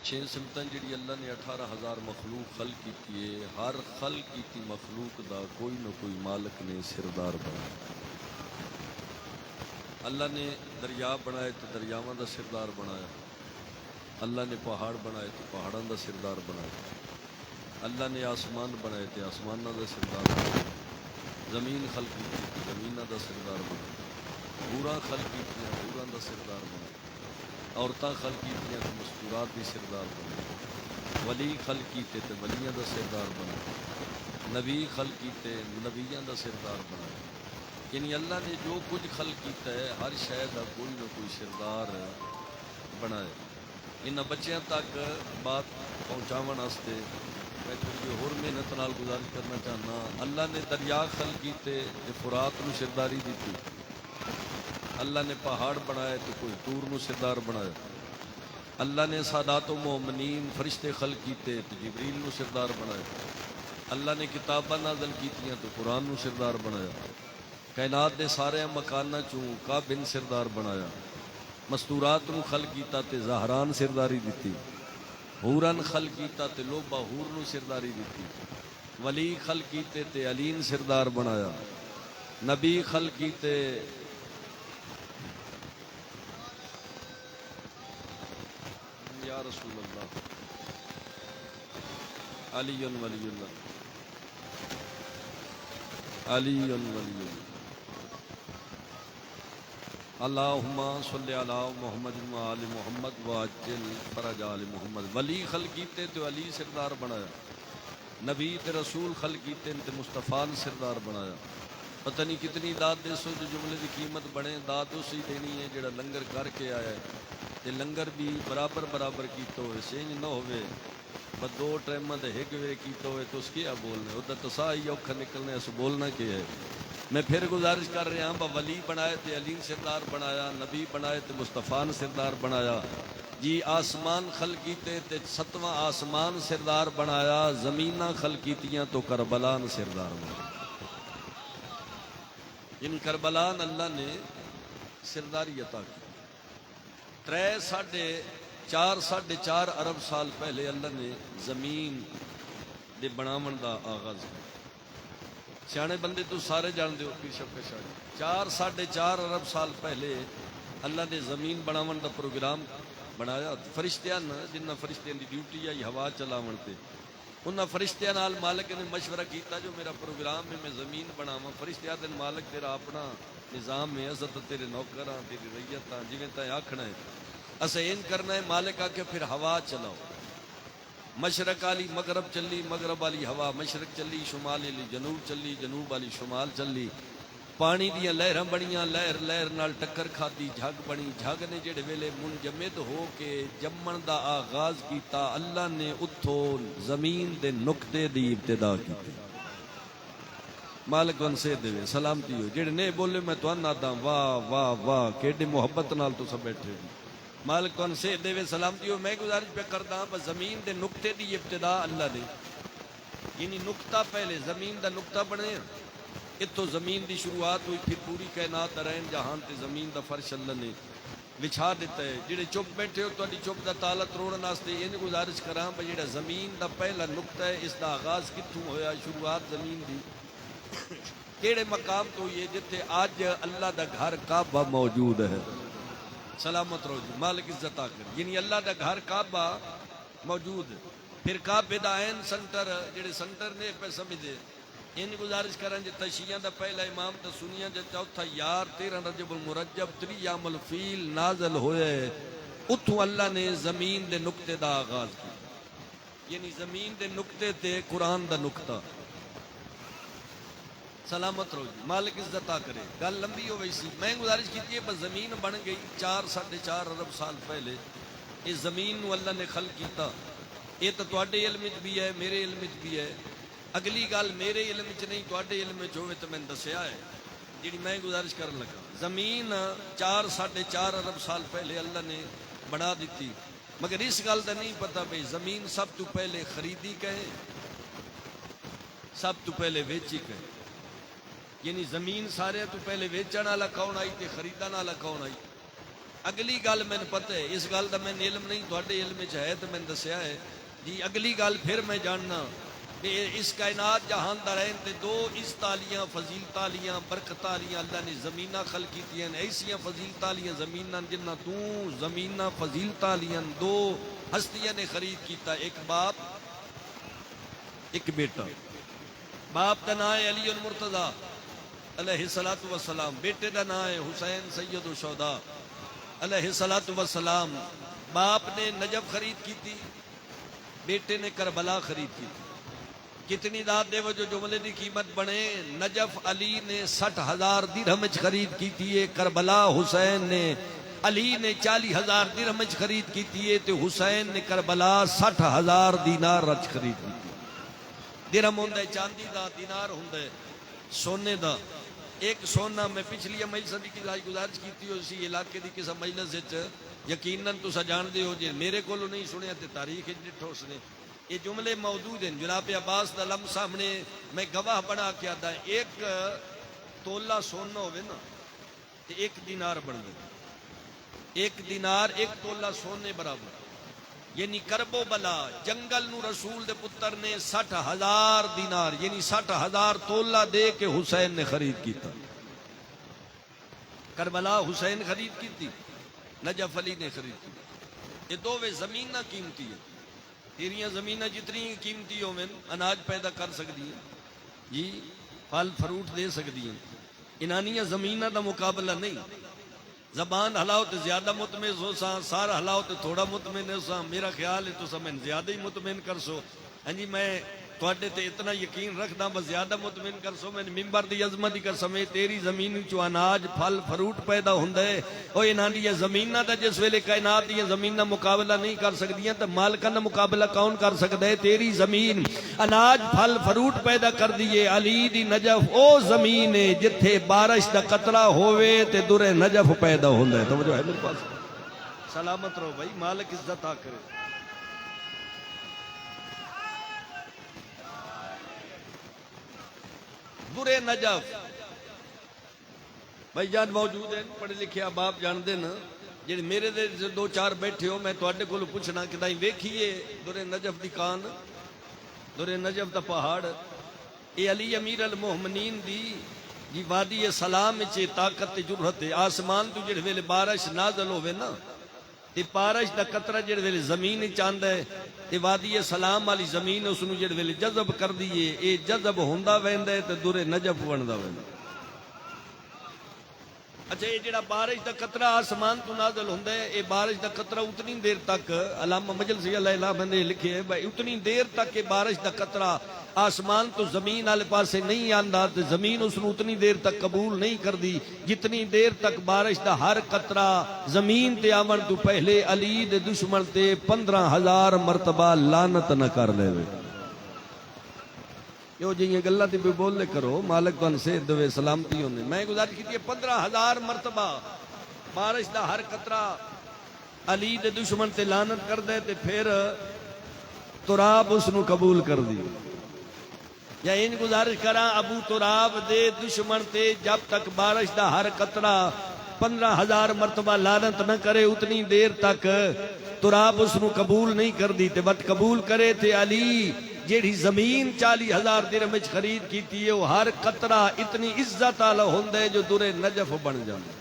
چھے سمتاں جڑی اللہ نے 18,000 مخلوق خلق کی ہے، ہر خلق کی مخلوق دا کوئی نہ کوئی مالک نے سردار بنایا۔ اللہ نے دریا بنائے تو دریاواں دا سردار بنایا، اللہ نے پہاڑ بنائے تو پہاڑاں دا سردار بنایا، اللہ نے آسمان بنائے تو آسماناں دا سردار بنایا، زمین خلقی کی تو زمیناں دا سردار بنایا، حوراں خلقی کیاں حوراں دا سردار بنایا، عورتاں خلقی کیاں تو مستورات دی سردار بنایا، ولی خلقی تے ولیاں دا سردار بنایا، نبی خلقی تے نبیاں دا سردار بنایا۔ یعنی اللہ نے جو کچھ خلق کیتا ہے ہر شے دا کوئی نہ کوئی سردار بنایا۔ انہاں بچیاں تک بات پہنچاون واسطے میں تھوڑی ہور محنت نال گزارش کرنا چاہنا۔ اللہ نے دریا خلق کیتے تے فرات نو سرداری دیتی، اللہ نے پہاڑ بنائے تو کوئی طور نو سردار بنایا، اللہ نے سادات و مومنین فرشتے خلق کیتے تو جبریل نو سردار بنایا، اللہ نے کتاباں نازل کیتیاں تو قرآن نو سردار بنایا، کائنات دے سارے مکاناں چوں کعبہ سردار بنایا، مستورات نو خلق کیتا تے زہران سرداری دیتی، حورن خلق کیتا تے لوبا حور نو سرداری دیتی، ولی خلق کیتے تے علین سردار بنایا، نبی خلق کیتے یا رسول اللہ علی ولی اللہ علی ولی اللہ اللہم صلی علی محمد و آل محمد وعجل فرج آل محمد۔ ولی خلق کیتے تو علی سردار بنایا، نبی تے رسول خلق کیتے تے مصطفیٰ سردار بنایا۔ پتہ نہیں کتنی داد دے سو جو جملے دی قیمت بنے، داد اسی دینی ہے جڑا لنگر کر کے آیا ہے تے لنگر بھی برابر برابر کیتا ہوئے، سینج نہ ہوئے بس دو ٹریمہ دے ہک وے کیتا ہوئے تو اس کیا بولنے، ادھر تو سا ہی اوکھا نکلنے اس بولنا کیا ہے۔ میں پھر گزارش کر رہا ہوں ولی بنائے تے علی سردار بنایا، نبی بنائے تے مصطفیٰ سردار بنایا، جی آسمان خلق کیتے تے 7واں آسمان سردار بنایا، زمیناں خلق کیتیاں تو کربلا سردار بنایا۔ یعنی کربلا اللہ نے سرداری عطا کی۔ 4.5 ارب سال پہلے اللہ نے زمین دے بناون دا آغاز کیا۔ سیانے بندے تو سارے جان دے ہو پیر شفقت شاہ 4.5 ارب سال پہلے اللہ نے زمین بناون دا پروگرام بنایا۔ فرشتیاں جنہ فرشتیاں دی ڈیوٹی آئی ہوا چلاون تے انہاں فرشتیاں نال مالک نے مشورہ کیتا جو میرا پروگرام ہے میں زمین بناواں۔ فرشتیاں دے مالک تیرا اپنا نظام ہے، عزت تیرے نوکراں تیری رعیتاں جویں تائیں آکھنا ہے اسے این کرنا ہے۔ مالک آ کے پھر ہوا چلاؤ، مشرق والی مغرب چلی، مغرب والی ہوا مشرق چلی، شمال والی جنوب چلی، جنوب والی شمال چلی، پانی دیاں لہراں بنیاں، لہر لہر نال ٹکر کھادی، جھگ بنی، جھگ نے جڑے ویلے منجمد ہو کے جمن دا آغاز کیتا اللہ نے اتھوں زمین دے نقطے دی ابتدا کی۔ مالک ون سے دے سلامتی ہو جڑے نہیں بولے میں تو آنا واہ واہ واہ کیڈی محبت نال تو سب بیٹھے ہو۔ مالک کون سے دے سلامتی ہو۔ میں گزارش پہ کرتا ہوں بس زمین دے نقطے دی ابتدا اللہ نے، یعنی نقطہ پہلے زمین دا نقطہ بنے، اتو زمین دی شروعات ہوئی، پھر پوری کائنات رہن جہان تے زمین دا فرش اللہ نے بچھا دیتا ہے۔ جڑے چپ بیٹھے ہو تہاڈی چپ دا تالا تروڑن واسطے یہ گزارش کراں بھئی جڑا زمین دا پہلا نقطہ ہے اس دا آغاز کتھوں ہویا، شروعات زمین دی کیڑے مقام تو یہ جتھے آج اللہ دا گھر کعبہ موجود ہے۔ سلامت رو جی مالک عزت آکر، یعنی اللہ دا گھر کعبہ موجود ہے۔ پھر کعبے دا این سنٹر جڑے سنٹر نے پہ سمجھے ان گزارش کریں جتا شیعہ دا پہلا امام تا سنیاں جا چوتھا یار 13 رجب المرجب 3 یام الفیل نازل ہوئے، اتھوں اللہ نے زمین دے نقطے دا آغاز کی، یعنی زمین دے نقطے تے قرآن دا نقطہ۔ سلامت رو جی مالک عزت آ کرے، گل لمبی ہو ویسی میں گزارش کی ہے بس زمین بن گئی 4.5 ارب سال پہلے۔ اس زمین نو اللہ نے خلق کیتا، یہ تو تواڈے علم وچ بھی ہے میرے علم وچ بھی ہے۔ اگلی گل میرے علم وچ نہیں تواڈے علم وچ ہوئے تو میں دسیا ہے جی میں گزارش کرن لگا۔ زمین 4.5 ارب سال پہلے اللہ نے بنا دیتی، مگر اس گل دا نہیں پتہ بھئی زمین سب تو پہلے خریدی کہے سب تو پہلے ویچی کہے، یعنی زمین سارے تو پہلے ویچن والا کون آئی تے خریدن والا کون آئی؟ اگلی گل میں پتہ ہے، اس گل کا میں علم نہیں، تھوڑے علم ہے تو میں دسیا ہے جی۔ اگلی گل پھر میں جاننا کہ اس کائنات جہان دا رہن تے دو اس تالیاں فضیلت والیاں برکت والیاں اللہ نے زمیناں خلق کیتیاں، ایسیاں فضیلت والیاں زمیناں جنہ تو زمیناں فضیلت والیاں دو ہستیاں نے خرید کیتا، ایک باپ ایک بیٹا۔ باپ کا نام ہے علی المرتضیٰ علیہ الصلوۃ والسلام، بیٹے کا نام ہے حسین سید الشہداء علیہ الصلوۃ والسلام۔ باپ نے نجف خرید کی تھی، بیٹے نے کربلا خرید کی تھی۔ کتنی داد دے وہ جو جملے دی قیمت بنے، نجف علی نے 60,000 درہم خرید کی تھی، کربلا حسین نے، علی نے 40,000 درہم خرید کی تھی تے حسین نے کربلا 60,000 دینار رچ خرید کی تھی۔ درہم ہوندہ ہے چاندی دا، دینار ہوندہ ہے سونے دا۔ ایک سونا میں پچھلی مجلس کی گزارش کی تھی اسی علاقے دی کسا مجلس یقیناً تو جان دے ہو جی، میرے کو نہیں سنیا تے تاریخ ڈٹھو اس نے یہ جملے موجود ہیں۔ جناب عباس دا لم سامنے میں گواہ بنا کے آتا ہے، ایک تولہ سونا ہوئے نا تے ایک دینار بن گئے، ایک دینار ایک تولہ سونے برابر، یعنی کرب و بلا جنگل نو رسول دے پتر نے 60,000 دینار یعنی 60,000 تولہ دے کے حسین نے خرید کیتا۔ کربلا حسین خرید کی تھی، نجف علی نے خرید کی۔ یہ دوویں زمینہ قیمتی ہے، تیریاں زمینہ جتنی قیمتی ہو میں اناج پیدا کر سکتی ہیں جی، پھل فروٹ دے سکتی ہیں، انانیاں زمینہ دا مقابلہ نہیں۔ زبان ہلاؤ تو زیادہ مطمئن ہو سا، سار ہلاؤ تو تھوڑا مطمئن ہو سا، میرا خیال ہے تو سا میں زیادہ ہی مطمئن کر سو۔ ہاں جی میں تھوڑے تے اتنا یقین رکھدا بس زیادہ مطمئن کر سو، میں ممبر دی عظمت دی قسم ہے تیری زمین چو اناج پھل فروٹ پیدا ہوندا ہے، او انہاں دی زمیناں دا جس ویلے کائنات دی زمیناں مقابلہ نہیں کر سکدیاں تے مالکاں دا مقابلہ کون کر سکدا ہے؟ تیری زمین اناج پھل فروٹ پیدا کر دیے۔ علی دی نجف او زمین ہے جتھے بارش دا قطرہ ہووے تے در نجف پیدا ہوندا ہے۔ توجہ ہے میرے پاس؟ سلامت رہو بھائی، مالک عزت آ کرے۔ برے نجف بھائی جان موجود ہیں، پڑھے لکھے باپ جان دے نا، جی میرے دے دو چار بیٹھے ہو میں تواڈے کول پوچھنا کہ دائیں ویکھیے درے نجف دی کان، درے نجف دا پہاڑ، اے علی امیر المومنین دی جی وادی سلام وچ طاقت تے جرأت ہے۔ آسمان تو جڑے ویلے بارش نازل ہوے نا تے بارش دا قطرہ جڑے ویلے زمین وچ آندا ہے تے وادی سلام والی زمین اس نو جڑے ویلے جذب کر دیے، اے جذب ہوندا ویندا ہے تے درے نجف بندا ویندا۔ اچھا یہ جڑا بارش دا قطرہ آسمان تو نازل ہوندا ہے، اے بارش دا قطرہ اتنی دیر تک علامہ مجلسی اللہ الہ نے لکھے ہے بھائی اتنی دیر تک کہ بارش دا قطرہ آسمان تو زمین والے پاسے نہیں آندا تے زمین اس نو اتنی دیر تک قبول نہیں کر دی جتنی دیر تک بارش دا ہر قطرہ زمین تے آون تو پہلے علی دے دشمن تے 15,000 مرتبہ لعنت نہ کر لے وے۔ یو جی یہ گلہ تے بھی بول لے کرو، مالک تو سے دوے سلامتی ہونے۔ میں گزارش کی تھی 15,000 مرتبہ بارش دا ہر قطرہ علی دے دشمن تے لعنت کر دے تے پھر تراب اس نو قبول کر دی۔ یا ان گزارش کرا ابو تراب دے دشمن تے جب تک بارش دا ہر قطرہ 15,000 مرتبہ لعنت نہ کرے اتنی دیر تک تراب اس نو قبول نہیں کر دی تے بٹ قبول کرے تے علی جیڑی زمین 40,000 درہم وچ خرید کیتی ہے وہ ہر قطرہ اتنی عزت والا ہوندا ہے جو درے نجف بن جاندا۔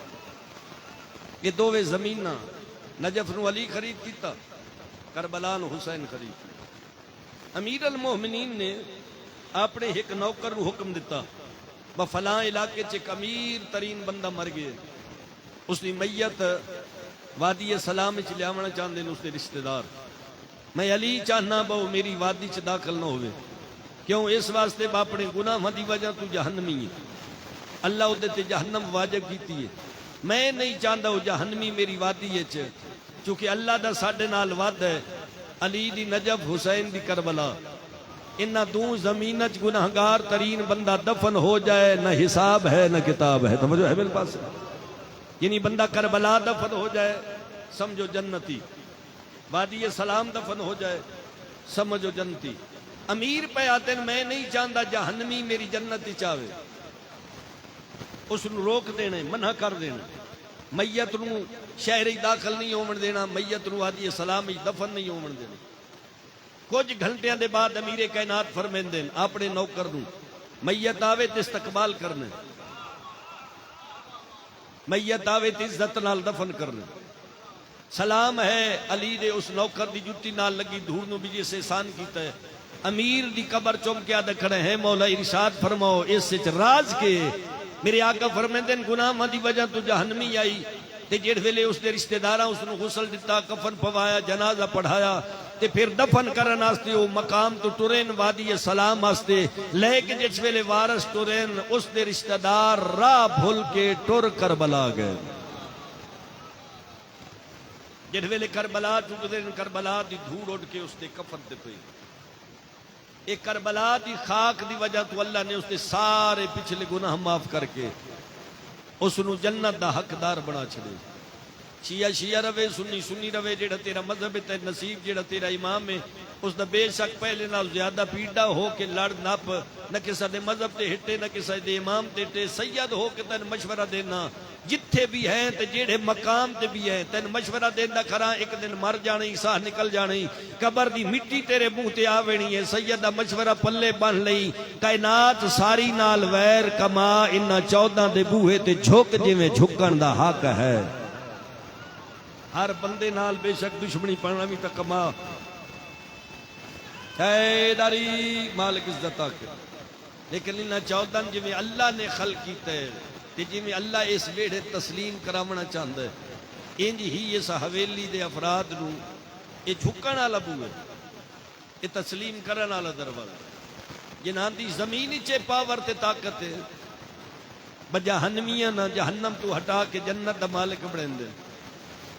یہ دوویں زمیناں نجف نو علی خرید کیتا، کربلا نو حسین خرید کیتا۔ امیر المومنین نے اپنے ایک نوکر نو حکم دیتا با فلاں علاقے چ ایک امیر ترین بندہ مر گئے، اس دی میت وادی سلام وچ لیاونا چاہندے نے اس دے رشتہ دار، میں علی چاہنا بہو میری وادی چ داخل نہ ہوئے، کیوں اس واسطے با اپنے گناہ دی وجہ تو جہنمی ہے، اللہ ادھے تے جہنم واجب کیتی ہے، میں نہیں چاہتا وہ جہنمی میری وادی ہے چونکہ اللہ دا ساڈے نال وعد ہے، علی دی نجف حسین دی کربلا، انہ دو زمینچ گناہگار ترین بندہ دفن ہو جائے نہ حساب ہے نہ کتاب ہے۔ توجہ ہے میرے پاس؟ یعنی بندہ کربلا دفن ہو جائے سمجھو جنتی، وادی سلام دفن ہو جائے سمجھو جنتی۔ امیر پہ آتے ہیں میں نہیں چاہتا جہنمی میری جنتی چاہے، اس نو روک دینے منع کر دینے، میت نو شہر داخل نہیں ہومن دینا، میت نو آدھی سلام دفن نہیں ہومن دینا۔ کچھ گھنٹیاں دے بعد امیر کائنات فرمیندے اپنے نوکر نو میت آوے تے استقبال کرنے، میت آوے تے عزت نال دفن کرنے۔ سلام ہے علی دے اس نوکر دی جتی نال لگی دھوڑ نو بھی جیسے احسان کیتا ہے۔ امیر دی قبر چوم کے آدھے کھڑے ہیں مولا ارشاد فرماؤ اس سچ راز کے میرے آقا فرمیندے گناہ ماں دی وجہ تو جہنمی آئی تے جیڑ ویلے اس دے رشتہ داراں اس نو غسل دیتا، کفن پوایا، جنازہ پڑھایا تے پھر دفن کرن واسطے او مقام تو ٹرین وادی سلام واسطے لے کے جس ویلے وارث ٹرین اس دے رشتہ دار راہ بھول کے ٹر کربلا گئے۔ جس ویلے کربلا چکدے کربلا دی دھوڑ اڑ کے اس دے کفن تے پئی، ایک کربلا دی خاک دی وجہ تو اللہ نے اس دے سارے پچھلے گناہ معاف کر کے اس نو جنت دا حقدار بنا چھڑے۔ شیعہ شیعہ روے، سنی سنی روے، جیڑا تیرا مذہب تے نصیب جیڑا تیرا امام ہے اس دا بے شک پہلے نال زیادہ پیڑا ہو کے لڑ نپ نہ کسا دے مذہب تے ہٹے نہ کسا دے امام تے ہٹے، سید ہو کے تین مشورہ دینا جتھے بھی ہیں تے جیڑے مقام تے بھی ہیں تین مشورہ دینا کھرا ایک دن مر جانے ساہ نکل جانے قبر دی مٹی تیرے منہ تے آوینی ہے۔ سید دا مشورہ پلے بن لئی کائنات ساری نال ویر کما انہا 14 دے بوہے تے جھک جویں جھکن دا حق ہے۔ ہر بندے نال بے شک دشمنی پڑھنا بھی تا کما اے داری مالک عزت آکے، لیکن انہا 14 جویں اللہ نے خلق کیتا ہے تے جویں اللہ اس ویڑے تسلیم کرامنا چاہتا ہے انج ہی اس حویلی دے افراد نو یہ جھکن والا بوئے یہ تسلیم کرن والا دروازہ جنہاں دی زمینی چے پاور تے طاقت ہے بجہنمیاں نہ جہنم تو ہٹا کے جنت دا مالک بڑھیں دے۔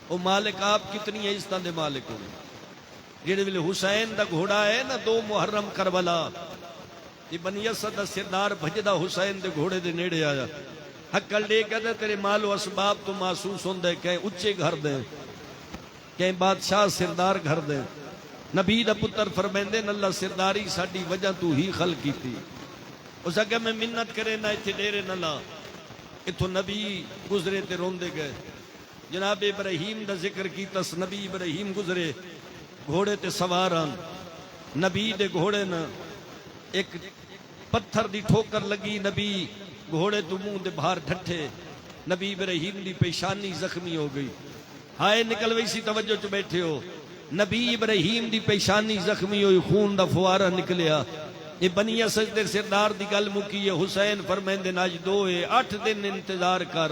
وہ مالک آپ کتنی عزتاں دے مالک ہوئے جیڑے ویلے حسین دا گھوڑا ہے نا 2 محرم کربلا یہ بنی اسد دا سردار بھجدہ حسین دے گھوڑے دے نیڑے آیا، حقل دے کہتے تیرے مال و اسباب تو محسوس ہوں دے کہیں اچھے گھر دیں کہیں بادشاہ سردار گھر دیں۔ نبی دا پتر فرمیندے اللہ سرداری ساڑی وجہ تو ہی خلق کی تھی، اس اگر میں منت کرے نہ اتھے ڈیرے نہ لا اتھو نبی گزرے تے روندے گئے۔ جناب ابراہیم دا ذکر کی تس نبی ابراہیم گزرے گھوڑے تے سواران، نبی دے گھوڑے نا ایک پتھر دی ٹھوکر لگی، نبی گھوڑے تو منہ دے باہر ڈھٹھے، نبی ابراہیم دی پیشانی زخمی ہو گئی، ہائے نکل ویسی توجہ چ بیٹھے ہو، نبی ابراہیم دی پیشانی زخمی ہوئی خون دا فوارہ نکلیا۔ یہ بنی اسد دے سردار دی گل مکی ہے حسین فرمیندے ناج 8 دن انتظار کر،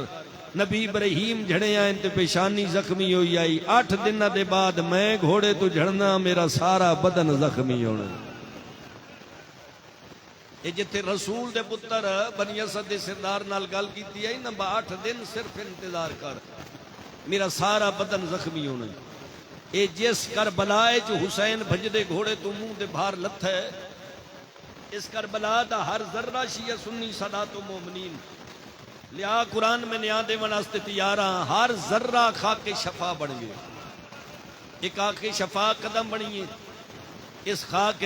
نبی ابراہیم جھڑے آئیں تے پیشانی زخمی ہوئی آئی، 8 دن دے بعد میں گھوڑے تو جھڑنا میرا سارا بدن زخمی ہونا۔ یہ جتے رسول دے پتر بنی اسد دے سردار نال گل کیتی ہے نا 8 دن صرف انتظار کر میرا سارا بدن زخمی ہونا۔ یہ جس کربلائے جو حسین بھجدے گھوڑے تو منہ دے باہر لت ہے اس کربلا دا ہر ذرہ شیعہ سنی صدات و مومنین لیا قرآن میں نیا دے وناستے تیاراں ہر ذرہ خاک شفا بن گئے، ایک خاک شفا قدم بنی ہے۔ اس خاک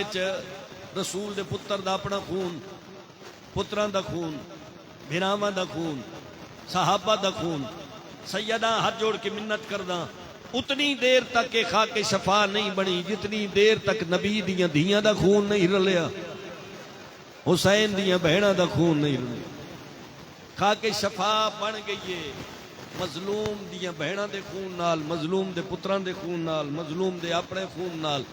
رسول دے پتر دا اپنا خون، پتران دا خون، بھراواں دا خون، صحابہ دا خون، سیدہ ہاتھ جوڑ کے منت کرداں اتنی دیر تک کہ خاک شفا نہیں بنی جتنی دیر تک نبی دیاں دھیاں دا خون نہیں رلیا، حسین دیاں بہناں دا خون نہیں رلیا۔ خاک شفا بن گئی ہے مظلوم دیاں بہناں دے خون نال، مظلوم دے پتران دے خون نال، مظلوم دے اپنے خون نال۔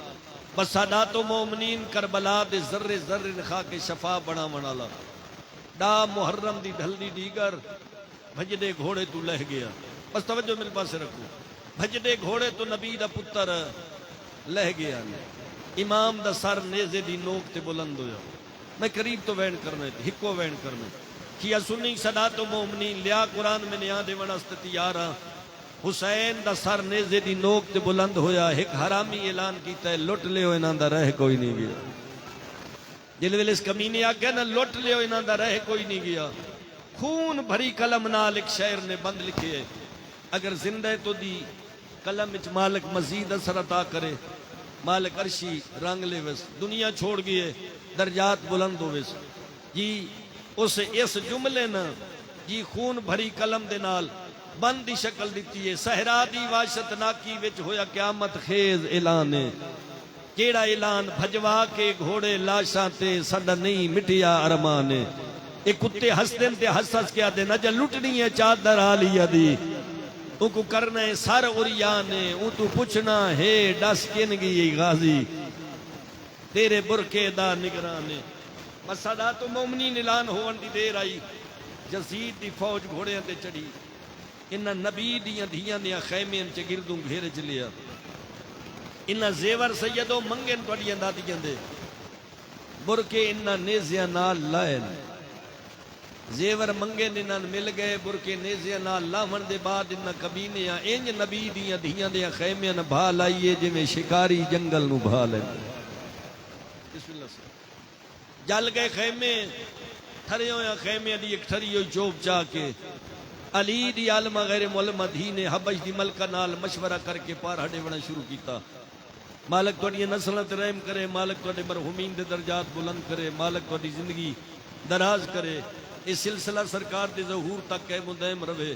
بس سادات و مومنین کربلا دے ذرے ذرے خاک شفا بنا منالا ڈا محرم دی ڈھلدی دیگر بھجدے گھوڑے تو لہ گیا۔ بس توجہ میرے پاس رکھو، بھجدے گھوڑے تو نبی دا پتر لہ گیا، امام دا سر نیزے دی نوک تے بلند ہویا۔ میں قریب تو وین کرنے تھی ہکو وین کرنے کیا سنی صدات و مومنین لیا قرآن میں نیا دے ونست تیارا حسین دا سر نیزے دی نوک تے بلند ہویا، ایک حرامی اعلان کیتا ہے لٹ لے ہو انہاں دا رہ کوئی نہیں گیا۔ جلویل اس کمینے آگیا نا لٹ لے ہو انہاں دا رہ کوئی نہیں گیا۔ خون بھری قلم نال ایک شعر نے بند لکھے ہے، اگر زندہ تو دی قلم اچ مالک مزید اثر عطا کرے، مالک عرشی رنگ لے وس، دنیا چھوڑ گئے درجات بلند ہو وس۔ جی اس جملے نا جی خون بھری قلم دے نال بند دی شکل دیتی ہے صحرا دی واشت ناکی وچ ہویا قیامت خیز اعلان ہے کیڑا اعلان بھجوا کے گھوڑے لاشاں تے سڈا نہیں مٹیا ارمان ہے اے کتے ہسدن تے ہس ہس کے آدھے نہ جا لٹنی ہے چادر آلیا دی ان کو کرنا ہے سر اوریان ہے ان تو پوچھنا ہے ڈس کنگی غازی تیرے برکے دا نگران ہے مسادہ تو مومنین اعلان ہون دی دیر آئی یزید دی فوج گھوڑیاں تے چڑھی انہاں نبی دیاں دھیاں دیاں خیمیں چے گردوں گھیرے چلیا انہاں زیور سیدوں منگن توڑیاں دادیاں دے برکے انہاں نیزیاں نال لائن زیور منگن انہاں مل گئے برکے نیزیاں نال لاون دے بعد انہاں کبینیاں انج نبی دیاں دھیاں دیاں خیمیں بھا لائیے جے میں شکاری جنگل نو بھا لیں بسم اللہ سے جل گئے خیمے تھرے ہویا خیمے دی ایک تھری ہوئی چوب چاہ کے علی دی عالمہ غیر معلمہ دھی نے حبش دی ملکہ نال مشورہ کر کے پار ہڈے بڑا شروع کیتا مالک توڑی نسلت رحم کرے مالک توڑی مرحومین دے درجات بلند کرے مالک توڑی زندگی دراز کرے اس سلسلہ سرکار دے ظہور تک کہ مدائم روے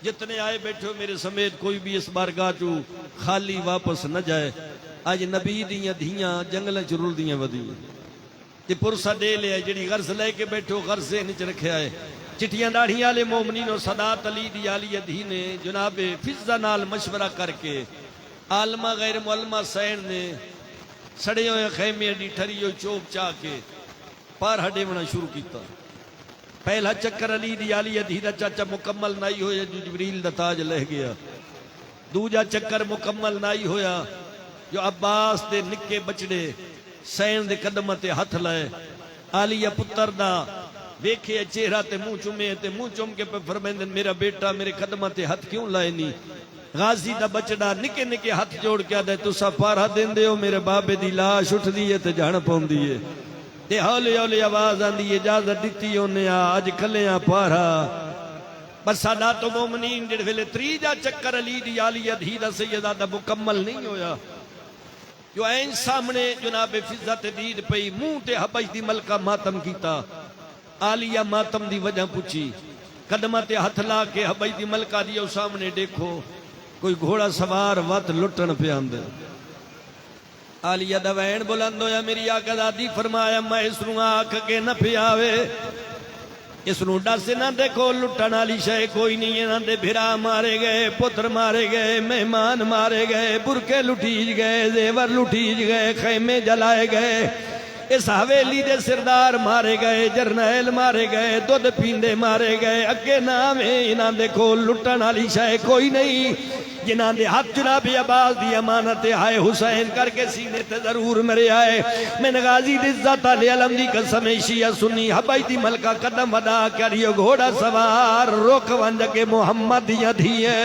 جتنے آئے بیٹھو میرے سمیت کوئی بھی اس بارگاہ چو خالی واپس نہ جائے آج نبی دیاں دھیاں جنگلیں چرول دیاں ودی تے پرسا دے لے جڑی غرض لے کے بیٹھو غرض سے نیچ رکھے آئے چٹیاں داڑھی آلے مومنین و صدات علی دی علی دھی نے جناب فضہ نال مشورہ کر کے عالمہ غیر معلمہ سین نے سڑے ہوئے خیمے دی ٹھری ہوئی چوب چاہ کے پار ہڈے بنا شروع کیتا پہلا چکر علی دی علی دھی دا چاچا مکمل نائی ہویا جو جبریل دا تاج لہ گیا دوجا چکر مکمل نائی ہویا جو عباس دے نکے بچڑے سین دے قدمہ تے ہتھ لائے آلیہ پتر دا ویکھے چہرہ تے منہ چوم کے پہ فرمیندن میرا بیٹا میرے قدمہ تے ہتھ کیوں لائے نہیں غازی دا بچڑا نکے نکے ہتھ جوڑ کے آدھے تو سا پارا دین دے ہو میرے بابے دی لاش اٹھ دیئے تے جھان پون دیئے تے ہولے ہولے آواز آن دیئے اجازت دیتی ہونے آج کھلیاں پارا بس سادات و مومنین جڑ ویلے تریجا چکر علی دی علی دھی دا سیدہ دا مکمل نہیں ہویا جو این سامنے جناب فضت دید پئی منہ تے حبش دی ملکہ ماتم کیتا آلیہ ماتم دی وجہ پوچھی قدمہ تے ہتھ لا کے حبش دی ملکہ دیو سامنے دیکھو کوئی گھوڑا سوار وقت لٹن پہ آندے آلیہ دوین بلند ہویا میری آقا دادی فرمایا میں اس نو آکھ کے نہ پیاوے اس نو ڈس نہ دیکھو لٹن آلی شے کوئی نہیں نہ دے بھرا مارے گئے پتر مارے گئے مہمان مارے گئے برکے لٹیج گئے زیور لٹیج گئے خیمے جلائے گئے اس حویلی دے سردار مارے گئے جرنیل مارے گئے دودھ پیندے مارے گئے اگے نامے انہاں دیکھو لٹن آلی شے کوئی نہیں جنہاں دے ہاتھ جناب عباس دی امانت ہائے حسین کر کے سینے تے ضرور مرے آئے میں غازی دی عزت علی علم دی قسم شیعہ سنی حبش دی ملکہ قدم ودا کریو گھوڑا سوار روک ونج کے محمد یا دھیئے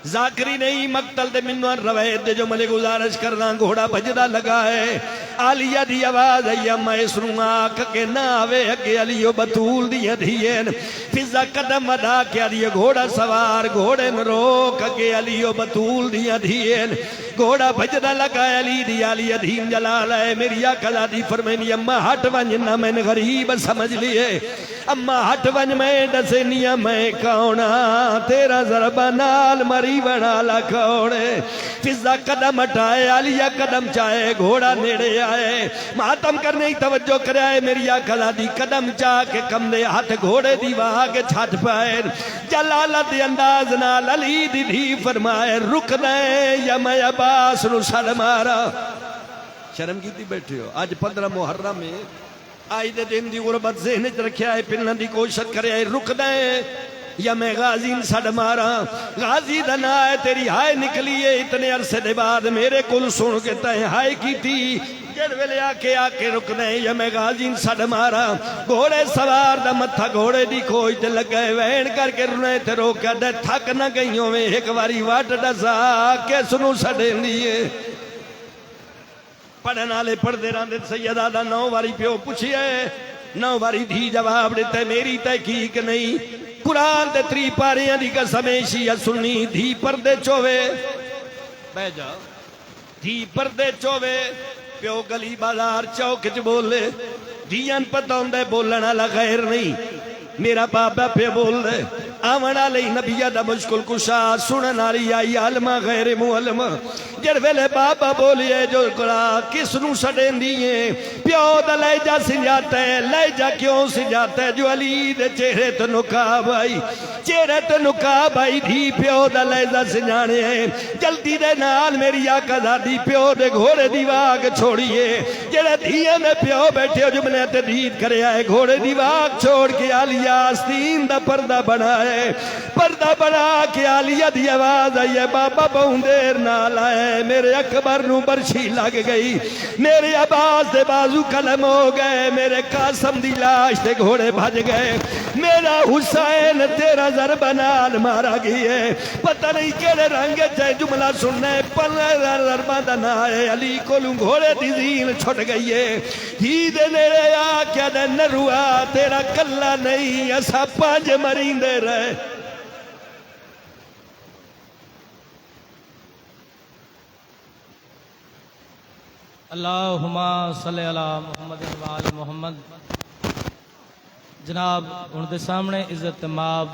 ذاکری نہیں مقتل دے منوان روایت دے جو ملے گزارش کرنا گھوڑا بجدہ لگا ہے آلیہ دی آواز ہے میں سنوں آکھ کے ناوے اگے علیہ بطول دی دھیئن فضہ قدم ادا کے علیہ گھوڑا سوار گھوڑے نروک اگے علیہ بطول دی دھیئن گھوڑا بجدہ لگا ہے علی دی علیہ دھیم جلال ہے میری آقا دی فرمینی اممہ ہٹ ونجنا میں نے غریب سمجھ لیے اممہ ہٹ ونج میں ڈسنیا میں کونا تیرا ضربہ نال مری بنا لکھوڑے فضہ قدم اٹھائے علیہ قدم چاہے گھوڑا نیڑے آئے ماتم کرنے ہی توجہ کرے آئے میری آقا دی قدم چاہ کے کم دے ہاتھ گھوڑے دی وہاں کے چھٹ پائے جلالت انداز نال علی دی بھی فرمائے رک دے یا میں عباس نو سڑ مارا شرم کیتی بیٹھے ہو آج 15 محرم میں آئی دے دن دی غربت ذہنچ رکھے آئے پھرنا دی کوشش کرے آئے رک دے یا میں غازی سڑ مارا غازی دنا ہے تیری ہائے نکلیے اتنے عرصے دے بعد میرے کل سن کے تائیں ہائے کی تھی جڑ ویلے آکے رک دیں یا میں غازی سڑ مارا گھوڑے سوار دا متھا گھوڑے دی کھوج دے لگئے وین کر کے رونے تے روکا دے تھک نہ گئیوں میں ایک واری واٹ ڈسا کے سنو سڑے لیے پڑھن آلے پڑھ دے راندے سیدہ دا 9 واری پیو پوچھئے 9 واری دھی جواب دیتے میری تحقیق نہیں قرآن دے 3 پاریاں دی قسم شیعہ سنی دھی پردے چوے بہ جا دھی پردے چوے پیو گلی بازار چوکچ بولے دھیان پتہ ہوندے بولنا لا غیر نہیں میرا بابا پہ بول دے آون علی نبیہ دا مشکل کشا سنن علی آئی عالمہ غیر معلم جر ویلے بابا بولیے جو کرا کس نو سڑیں دیئے پیو دا لے جا سنجاتا ہے لے جا کیوں سنجاتا ہے جو علی دے چہرے تو نکاب آئی چہرے تو نکاب آئی دھی پیو دا لے جا سنجانے ہیں جلدی دے نال میری آقا دادی پیو دے گھوڑے دی واگ چھوڑیے جڑے دھیے میں پیو بیٹھے ہو جملے تدید کرے آئے گھوڑے دی واگ چھوڑ کے آلیہ آستین دا پردہ بنائے پردہ بنا کے آلیہ دی آواز آئیے بابا بہن دیر نال آئے میرے اکبر نو برشی لگ گئی میرے عباس دے بازو قلم ہو گئے میرے قاسم دی لاش دے گھوڑے بھج گئے میرا حسین تیرا ضرب نال مارا گئی ہے پتہ نہیں کیڑے رنگ چاہے جملہ سننے پلنے ضربہ دنا ہے علی کو لوں گھوڑے دی زین چھٹ گئی ہے ہی دے نیرے آ کیا دے نروا تیرا کلہ نہیں ایسا پانچ مرین دے رہے اللہم صلی اللہ محمد وآل محمد جناب ان دے سامنے عزت ماب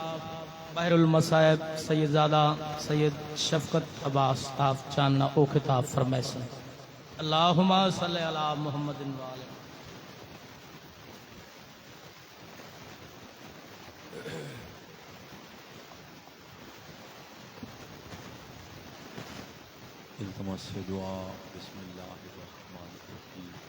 بحر المصائب سید زادہ سید شفقت عباس آف چاننا او خطاب فرمیسن اللہم صلی اللہ محمد وآل التماس سے دعا بسم اللہ الرحمن الرحیم